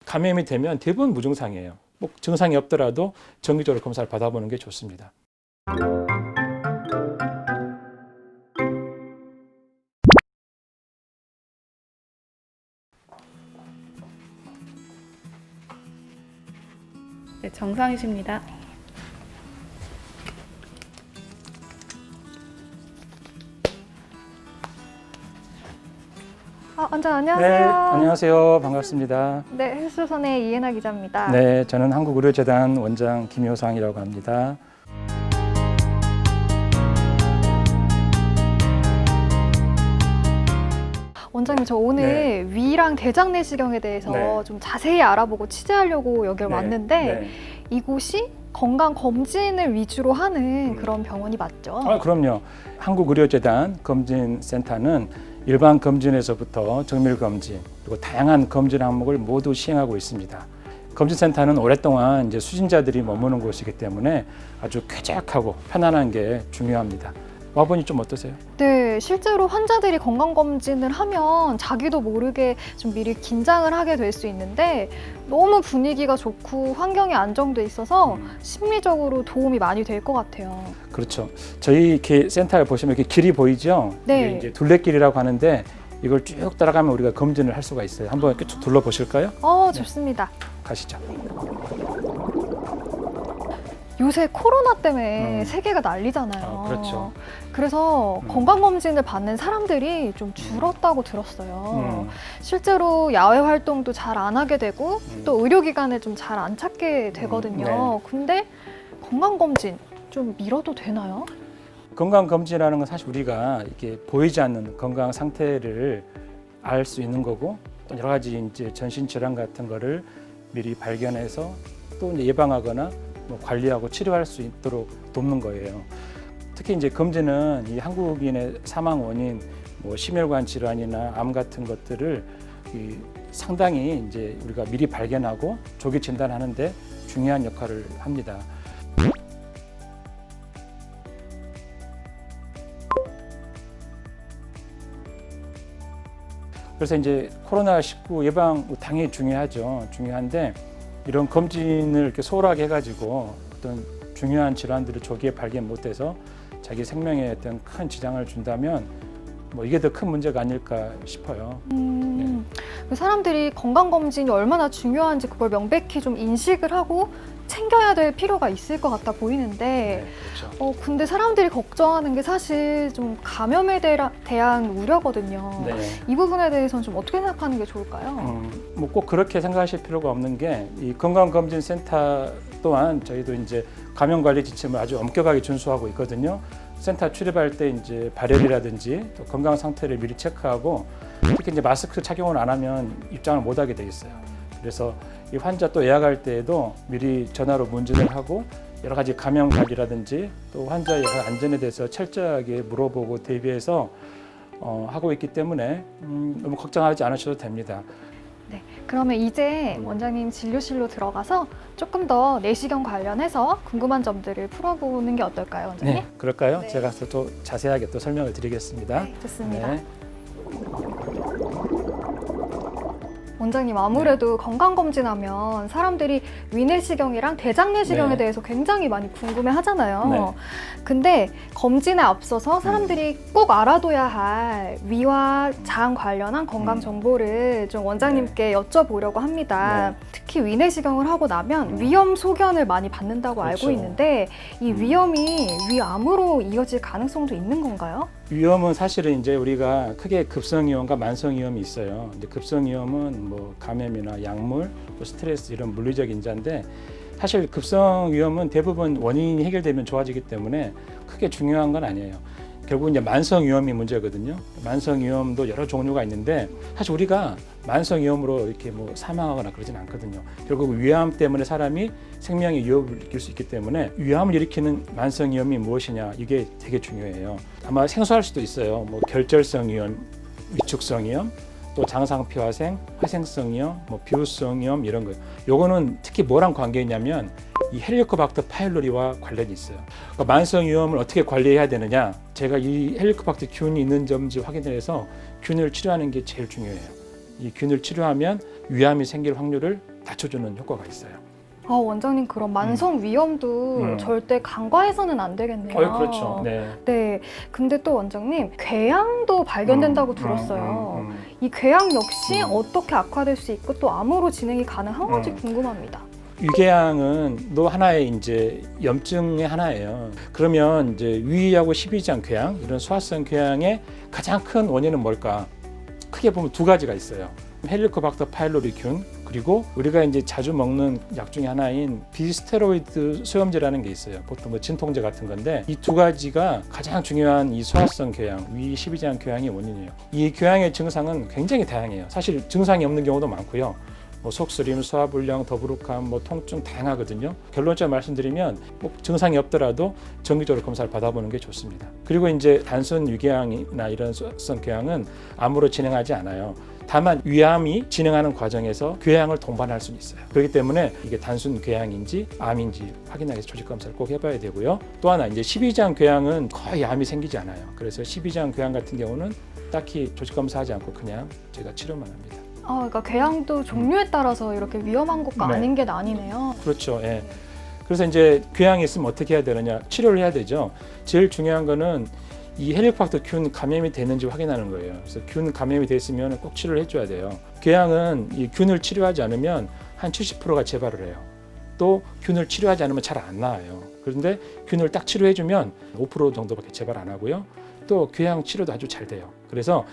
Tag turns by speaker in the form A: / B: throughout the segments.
A: 감염이 되면 대부분 무증상이에요. 뭐 증상이 없더라도 정기적으로 검사를 받아보는 게 좋습니다.
B: 네, 정상이십니다.
C: 원장
A: 네,
C: 안녕하세요.
A: 안녕하세요. 반갑습니다.
C: 네, 헬스조선의 이혜나 기자입니다.
A: 네, 저는 한국의료재단 원장 김효상이라고 합니다.
C: 원장님, 저 오늘 위랑 대장 내시경에 대해서
A: 네.
C: 좀 자세히 알아보고 취재하려고 여기
A: 네,
C: 왔는데
A: 네.
C: 이곳이 건강 검진을 위주로 하는 그런 병원이 맞죠?
A: 그럼요. 한국의료재단 검진센터는 일반 검진에서부터 정밀 검진 그리고 다양한 검진 항목을 모두 시행하고 있습니다. 검진센터는 오랫동안 이제 수진자들이 머무는 곳이기 때문에 아주 쾌적하고 편안한 게 중요합니다. 와보니 좀 어떠세요?
C: 네, 실제로 환자들이 건강검진을 하면 자기도 모르게 좀 미리 긴장을 하게 될 수 있는데 너무 분위기가 좋고 환경이 안정돼 있어서 심리적으로 도움이 많이 될 것 같아요.
A: 그렇죠. 저희 이렇게 센터에 보시면 이렇게 길이 보이죠?
C: 네.
A: 이게 이제 둘레길이라고 하는데 이걸 쭉 따라가면 우리가 검진을 할 수가 있어요. 한번 이렇게 쭉 둘러보실까요?
C: 좋습니다.
A: 가시죠.
C: 요새 코로나 때문에 세계가 난리잖아요.
A: 그렇죠.
C: 그래서 건강검진을 받는 사람들이 좀 줄었다고 들었어요. 실제로 야외 활동도 잘 안 하게 되고 또 의료기관을 좀 잘 안 찾게 되거든요.
A: 네.
C: 근데 건강검진 좀 미뤄도 되나요?
A: 건강검진이라는 건 사실 우리가 이렇게 보이지 않는 건강 상태를 알 수 있는 거고 또 여러 가지 이제 전신 질환 같은 거를 미리 발견해서 또 이제 예방하거나 뭐 관리하고 치료할 수 있도록 돕는 거예요. 특히 이제 검진은 이 한국인의 사망 원인, 뭐 심혈관 질환이나 암 같은 것들을 상당히 이제 우리가 미리 발견하고 조기 진단하는데 중요한 역할을 합니다. 그래서 이제 코로나19 예방 당연히 중요한데 이런 검진을 이렇게 소홀하게 해가지고 어떤 중요한 질환들을 조기에 발견 못해서 자기 생명에 어떤 큰 지장을 준다면 뭐 이게 더 큰 문제가 아닐까 싶어요.
C: 그 사람들이 건강검진이 얼마나 중요한지 그걸 명백히 좀 인식을 하고 챙겨야 될 필요가 있을 것 같아 보이는데
A: 네, 그렇죠.
C: 근데 사람들이 걱정하는 게 사실 좀 감염에 대한 우려거든요.
A: 네.
C: 이 부분에 대해서는 좀 어떻게 생각하는 게 좋을까요?
A: 뭐 꼭 그렇게 생각하실 필요가 없는 게 이 건강검진센터 또한 저희도 이제 감염관리 지침을 아주 엄격하게 준수하고 있거든요. 센터 출입할 때 이제 발열이라든지 또 건강 상태를 미리 체크하고 특히 이제 마스크 착용을 안 하면 입장을 못 하게 돼 있어요. 그래서 이 환자 또 예약할 때에도 미리 전화로 문진을 하고 여러 가지 감염 관리라든지 또 환자의 안전에 대해서 철저하게 물어보고 대비해서 하고 있기 때문에 너무 걱정하지 않으셔도 됩니다.
C: 네, 그러면 이제 원장님 진료실로 들어가서 조금 더 내시경 관련해서 궁금한 점들을 풀어보는 게 어떨까요, 원장님?
A: 네, 그럴까요?
C: 네.
A: 제가 또 자세하게 또 설명을 드리겠습니다.
C: 네, 좋습니다.
A: 네.
C: 원장님, 아무래도 건강검진하면 사람들이 위내시경이랑 대장내시경에
A: 네.
C: 대해서 굉장히 많이 궁금해 하잖아요.
A: 네.
C: 근데 검진에 앞서서 사람들이 꼭 알아둬야 할 위와 장 관련한 건강 정보를 좀 원장님께 여쭤보려고 합니다.
A: 네.
C: 특히 위내시경을 하고 나면 위험 소견을 많이 받는다고
A: 그렇죠.
C: 알고 있는데 이 위험이 위암으로 이어질 가능성도 있는 건가요?
A: 위험은 사실은 이제 우리가 크게 급성위험과 만성위험이 있어요. 이제 급성위험은 뭐 감염이나 약물, 또 스트레스 이런 물리적 인자인데 사실 급성위험은 대부분 원인이 해결되면 좋아지기 때문에 크게 중요한 건 아니에요. 결국 이제 만성위험이 문제거든요. 만성위험도 여러 종류가 있는데 사실 우리가 만성위험으로 이렇게 뭐 사망하거나 그러진 않거든요. 결국 위암 때문에 사람이 생명의 위협을 느낄 수 있기 때문에 위암을 일으키는 만성위험이 무엇이냐 이게 되게 중요해요. 아마 생소할 수도 있어요. 뭐 결절성위험, 위축성위험, 또 장상피화생, 회생성위험, 뭐 비후성위험 이런 거. 요거는 특히 뭐랑 관계 있냐면 이 헬리코박터 파일로리와 관련이 있어요. 그러니까 만성위험을 어떻게 관리해야 되느냐? 제가 이 헬리코박터 균이 있는 점인지 확인해서 균을 치료하는 게 제일 중요해요. 이 균을 치료하면 위암이 생길 확률을 낮춰주는 효과가 있어요.
C: 아, 원장님 그럼 만성 위염도 절대 간과해서는 안 되겠네요.
A: 그렇죠. 네.
C: 네. 근데 또 원장님 궤양도 발견된다고 들었어요. 이 궤양 역시 어떻게 악화될 수 있고 또 암으로 진행이 가능한 건지 궁금합니다.
A: 위궤양은 또 하나의 이제 염증의 하나예요. 그러면 이제 위하고 십이지향 궤양 이런 소화성 궤양의 가장 큰 원인은 뭘까? 크게 보면 두 가지가 있어요. 헬리코박터 파일로리균 그리고 우리가 이제 자주 먹는 약 중에 하나인 비스테로이드 소염제라는 게 있어요. 보통 뭐 진통제 같은 건데 이 두 가지가 가장 중요한 이 소화성 궤양, 위 십이지향 궤양의 원인이에요. 이 궤양의 증상은 굉장히 다양해요. 사실 증상이 없는 경우도 많고요. 뭐 속쓰림, 소화불량, 더부룩함, 뭐 통증 다양하거든요. 결론적으로 말씀드리면 꼭 증상이 없더라도 정기적으로 검사를 받아보는 게 좋습니다. 그리고 이제 단순 위궤양이나 이런 소화성 궤양은 암으로 진행하지 않아요. 다만 위암이 진행하는 과정에서 궤양을 동반할 수는 있어요. 그렇기 때문에 이게 단순 궤양인지 암인지 확인하기 위해서 조직 검사를 꼭 해봐야 되고요. 또 하나 이제 십이지향 궤양은 거의 암이 생기지 않아요. 그래서 십이지향 궤양 같은 경우는 딱히 조직 검사하지 않고 그냥 제가 치료만 합니다.
C: 그러니까 궤양도 종류에 따라서 이렇게 위험한 것과
A: 네.
C: 아닌 게 나뉘네요.
A: 그렇죠. 예. 그래서 이제 궤양이 있으면 어떻게 해야 되느냐? 치료를 해야 되죠. 제일 중요한 거는 이 헬리코박터 균 감염이 되는지 확인하는 거예요. 그래서 균 감염이 됐으면 꼭 치료를 해줘야 돼요. 궤양은 이 균을 치료하지 않으면 한 70%가 재발을 해요. 또 균을 치료하지 않으면 잘 안 나아요. 그런데 균을 딱 치료해주면 5% 정도밖에 재발 안 하고요. 또 궤양 치료도 아주 잘 돼요. 그래서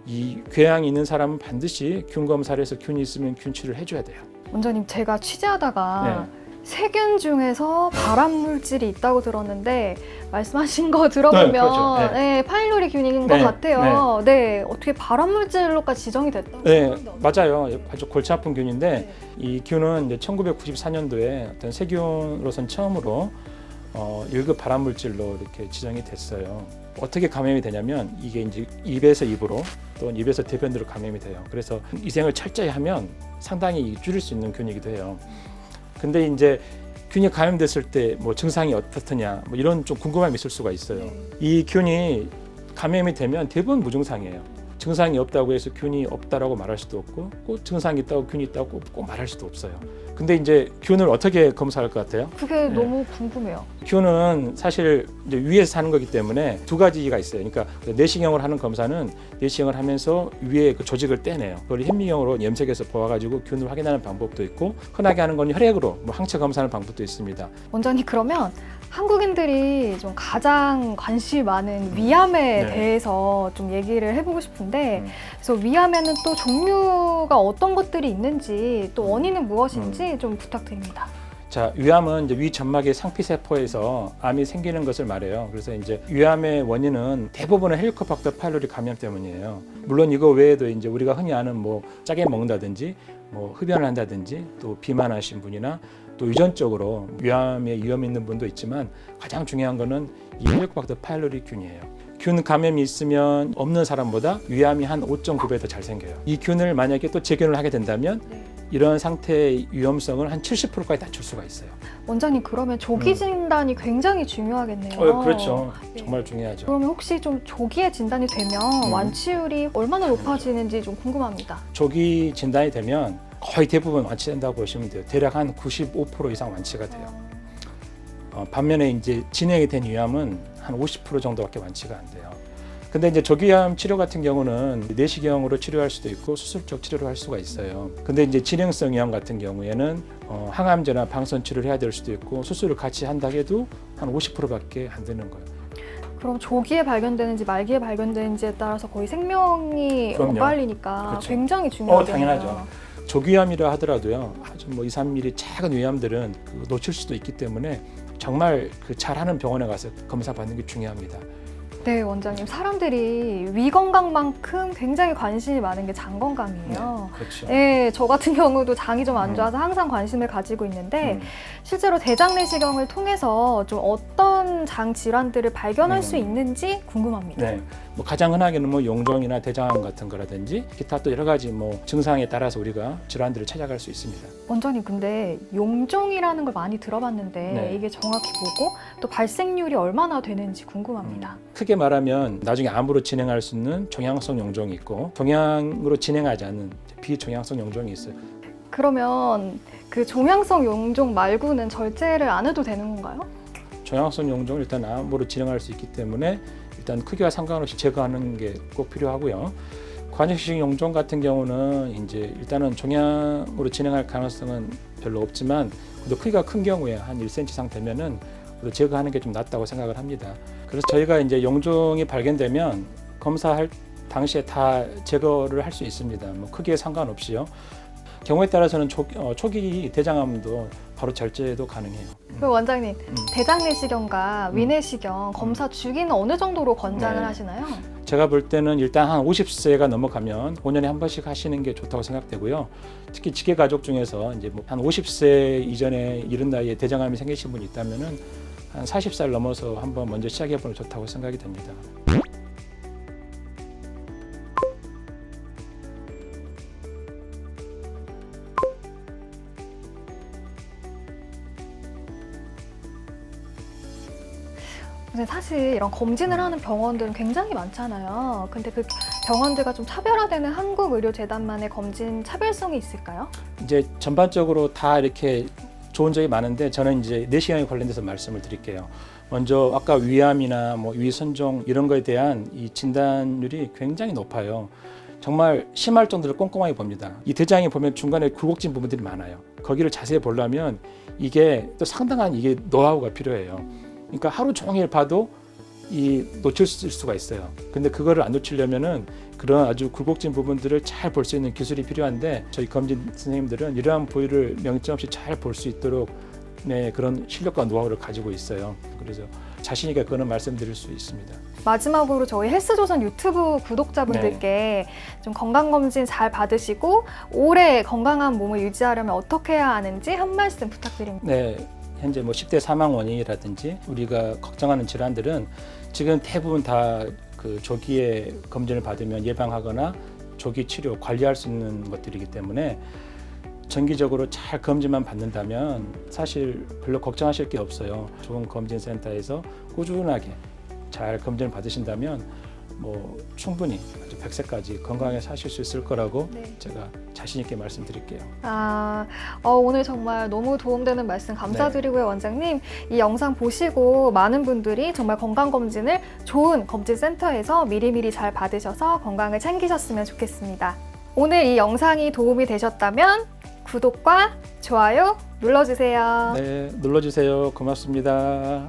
A: 이 궤양이 있는 사람은 반드시 균 검사를 해서 균이 있으면 균 치료를 해줘야 돼요.
C: 원장님 제가 취재하다가 세균 중에서 발암 물질이 있다고 들었는데 말씀하신 거 들어보면
A: 네, 그렇죠.
C: 네, 파일로리 균인 것
A: 네,
C: 같아요. 네. 어떻게 발암 물질로까지 지정이 됐다고?
A: 네, 맞아요. 아주 골치 아픈 균인데 이 균은 이제 1994년도에 어떤 세균으로선 처음으로 1급 발암 물질로 이렇게 지정이 됐어요. 어떻게 감염이 되냐면 이게 이제 입에서 입으로 또 입에서 대변으로 감염이 돼요. 그래서 위생을 철저히 하면 상당히 줄일 수 있는 균이기도 해요. 근데 이제 균이 감염됐을 때 뭐 증상이 어떻느냐 뭐 이런 좀 궁금함이 있을 수가 있어요. 이 균이 감염이 되면 대부분 무증상이에요. 증상이 없다고 해서 균이 없다라고 말할 수도 없고 꼭 증상이 있다고 균이 있다고 꼭 말할 수도 없어요. 근데 이제 균을 어떻게 검사할 것 같아요?
C: 그게 너무 궁금해요.
A: 균은 사실 이제 위에서 사는 거기 때문에 두 가지가 있어요. 그러니까 내시경을 하는 검사는 내시경을 하면서 위에 그 조직을 떼내요. 그걸 현미경으로 염색해서 보아가지고 균을 확인하는 방법도 있고 흔하게 하는 건 혈액으로 뭐 항체 검사하는 방법도 있습니다.
C: 원장님 그러면 한국인들이 좀 가장 관심이 많은 위암에 대해서 좀 얘기를 해보고 싶은데 그래서 위암에는 또 종류가 어떤 것들이 있는지 또 원인은 무엇인지 좀 부탁드립니다.
A: 자, 위암은 이제 위 점막의 상피세포에서 암이 생기는 것을 말해요. 그래서 이제 위암의 원인은 대부분은 헬리코박터 파일로리 감염 때문이에요. 물론 이거 외에도 이제 우리가 흔히 아는 뭐 짜게 먹는다든지 뭐 흡연을 한다든지 또 비만하신 분이나 또 유전적으로 위암에 위험이 있는 분도 있지만 가장 중요한 거는 이 헬리코박터 파일로리 균이에요. 균 감염이 있으면 없는 사람보다 위암이 한 5.9배 더 잘 생겨요. 이 균을 만약에 또 재균을 하게 된다면 이런 상태의 위험성을 한 70%까지 낮출 수가 있어요.
C: 원장님 그러면 조기 진단이 굉장히 중요하겠네요.
A: 그렇죠. 정말 중요하죠.
C: 그러면 혹시 좀 조기에 진단이 되면 완치율이 얼마나 높아지는지 좀 궁금합니다.
A: 조기 진단이 되면 거의 대부분 완치된다고 보시면 돼요. 대략 한 95% 이상 완치가 돼요. 반면에 이제 진행이 된 위암은 한 50% 정도밖에 완치가 안 돼요. 근데 이제 조기암 치료 같은 경우는 내시경으로 치료할 수도 있고 수술적 치료를 할 수가 있어요. 근데 이제 진행성 위암 같은 경우에는 항암제나 방사선 치료를 해야 될 수도 있고 수술을 같이 한다 해도 한 50%밖에 안 되는 거예요.
C: 그럼 조기에 발견되는지 말기에 발견되는지에 따라서 거의 생명이 엇갈리니까
A: 그렇죠.
C: 굉장히 중요하겠네요.
A: 당연하죠. 조기암이라 하더라도요. 아주 뭐 2, 3mm 작은 위암들은 놓칠 수도 있기 때문에 정말 그 잘하는 병원에 가서 검사 받는 게 중요합니다.
C: 네, 원장님. 사람들이 위 건강만큼 굉장히 관심이 많은 게 장 건강이에요.
A: 그렇죠.
C: 네, 저 같은 경우도 장이 좀 안 좋아서 항상 관심을 가지고 있는데 실제로 대장 내시경을 통해서 좀 어떤 장 질환들을 발견할 수 있는지 궁금합니다.
A: 네, 뭐 가장 흔하게는 뭐 용종이나 대장암 같은 거라든지 기타 또 여러 가지 뭐 증상에 따라서 우리가 질환들을 찾아갈 수 있습니다.
C: 원장님, 근데 용종이라는 걸 많이 들어봤는데 이게 정확히 뭐고 또 발생률이 얼마나 되는지 궁금합니다.
A: 크게 말하면 나중에 암으로 진행할 수 있는 종양성 용종이 있고 종양으로 진행하지 않는 비종양성 용종이 있어요.
C: 그러면 그 종양성 용종 말고는 절제를 안 해도 되는 건가요?
A: 종양성 용종을 일단 암으로 진행할 수 있기 때문에 일단 크기와 상관없이 제거하는 게 꼭 필요하고요. 관여식 용종 같은 경우는 이제 일단은 종양으로 진행할 가능성은 별로 없지만 그래도 크기가 큰 경우에 한 1cm 이상 되면은 그래도 제거하는 게 좀 낫다고 생각을 합니다. 그래서 저희가 이제 용종이 발견되면 검사할 당시에 다 제거를 할 수 있습니다. 뭐 크기에 상관없이요. 경우에 따라서는 초기 대장암도 바로 절제도 가능해요.
C: 그 원장님, 대장내시경과 위내시경 검사 주기는 어느 정도로 권장을
A: 네.
C: 하시나요?
A: 제가 볼 때는 일단 한 50세가 넘어가면 5년에 한 번씩 하시는 게 좋다고 생각되고요. 특히 직계 가족 중에서 이제 뭐 한 50세 이전에 이른 나이에 대장암이 생기신 분이 있다면은 한 40살 넘어서 한번 먼저 시작해 보는 게 좋다고 생각이 됩니다.
C: 근데 사실 이런 검진을 하는 병원들은 굉장히 많잖아요. 근데 그 병원들과 좀 차별화되는 한국의료재단만의 검진 차별성이 있을까요?
A: 이제 전반적으로 다 이렇게 좋은 점이 많은데 저는 이제 내시경에 관련돼서 말씀을 드릴게요. 먼저 아까 위암이나 뭐 위선종 이런 거에 대한 이 진단율이 굉장히 높아요. 정말 심할 정도로 꼼꼼하게 봅니다. 이 대장에 보면 중간에 굴곡진 부분들이 많아요. 거기를 자세히 보려면 이게 또 상당한 이게 노하우가 필요해요. 그러니까 하루 종일 봐도 이 놓칠 수가 있어요. 근데 그거를 안 놓치려면은 그런 아주 굴곡진 부분들을 잘 볼 수 있는 기술이 필요한데 저희 검진 선생님들은 이러한 부위를 명점 없이 잘 볼 수 있도록 네, 그런 실력과 노하우를 가지고 있어요. 그래서 자신 있게 그거는 말씀드릴 수 있습니다.
C: 마지막으로 저희 헬스조선 유튜브 구독자분들께 좀 건강검진 잘 받으시고 오래 건강한 몸을 유지하려면 어떻게 해야 하는지 한 말씀 부탁드립니다.
A: 네, 현재 뭐 10대 사망 원인이라든지 우리가 걱정하는 질환들은 지금 대부분 다 그 조기에 검진을 받으면 예방하거나 조기 치료 관리할 수 있는 것들이기 때문에 정기적으로 잘 검진만 받는다면 사실 별로 걱정하실 게 없어요. 좋은 검진센터에서 꾸준하게 잘 검진을 받으신다면 뭐 충분히 아주 100세까지 건강하게 사실 수 있을 거라고
C: 네.
A: 제가 자신 있게 말씀드릴게요.
C: 오늘 정말 너무 도움되는 말씀 감사드리고요, 원장님. 이 영상 보시고 많은 분들이 정말 건강검진을 좋은 검진센터에서 미리미리 잘 받으셔서 건강을 챙기셨으면 좋겠습니다. 오늘 이 영상이 도움이 되셨다면 구독과 좋아요 눌러주세요.
A: 네, 눌러주세요. 고맙습니다.